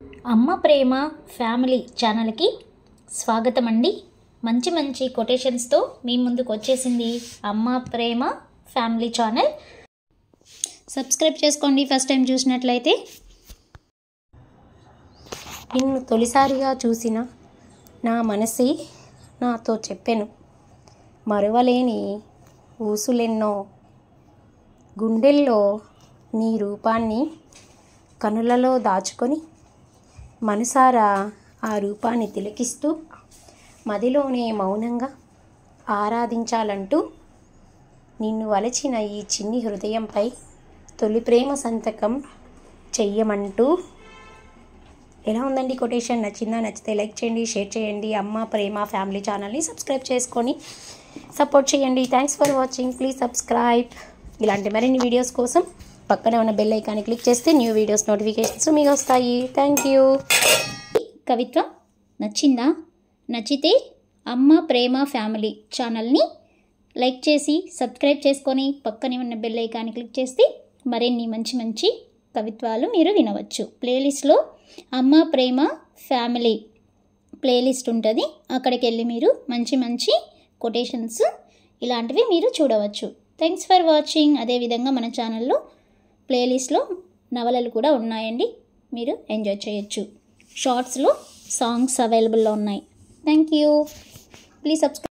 అమ్మ ప్రేమ ఫ్యామిలీ ఛానల్కి స్వాగతం అండి. మంచి మంచి కొటేషన్స్తో మీ ముందుకు వచ్చేసింది అమ్మ ప్రేమ ఫ్యామిలీ ఛానల్. సబ్స్క్రైబ్ చేసుకోండి ఫస్ట్ టైం చూసినట్లయితే. నిన్ను తొలిసారిగా చూసిన నా మనసే నాతో చెప్పెను, మరువలేని ఊసులెన్నో. గుండెల్లో నీ రూపాన్ని కనులలో దాచుకొని మనసారా ఆ రూపాన్ని తిలకిస్తూ మదిలోనే మౌనంగా ఆరాధించాలంటూ నిన్ను వలచిన ఈ చిన్ని హృదయంపై తొలి ప్రేమ సంతకం చెయ్యమంటూ. ఎలా ఉందండి కొటేషన్? నచ్చిందా? నచ్చితే లైక్ చేయండి, షేర్ చేయండి. అమ్మ ప్రేమ ఫ్యామిలీ ఛానల్ని సబ్స్క్రైబ్ చేసుకొని సపోర్ట్ చేయండి. Thanks for watching. Please subscribe. ఇలాంటి మరిన్ని వీడియోస్ కోసం పక్కనే ఉన్న బెల్ ఐకాన్ని క్లిక్ చేస్తే న్యూ వీడియోస్ నోటిఫికేషన్స్ మీకు వస్తాయి. Thank you. కవిత్వం నచ్చిందా? నచ్చితే అమ్మ ప్రేమ ఫ్యామిలీ ఛానల్ని లైక్ చేసి సబ్స్క్రైబ్ చేసుకొని పక్కనే ఉన్న బెల్ ఐకాన్ని క్లిక్ చేస్తే మరిన్ని మంచి మంచి కవిత్వాలు మీరు వినవచ్చు. ప్లేలిస్ట్లో అమ్మ ప్రేమ ఫ్యామిలీ ప్లేలిస్ట్ ఉంటుంది. అక్కడికి వెళ్ళి మీరు మంచి మంచి కొటేషన్స్ ఇలాంటివి మీరు చూడవచ్చు. Thanks for watching. అదేవిధంగా మన ఛానల్లో ప్లేలిస్ట్లో నవలలు కూడా ఉన్నాయండి, మీరు ఎంజాయ్ చేయొచ్చు. షార్ట్స్లో సాంగ్స్ అవైలబుల్లో ఉన్నాయి. Thank you. Please subscribe.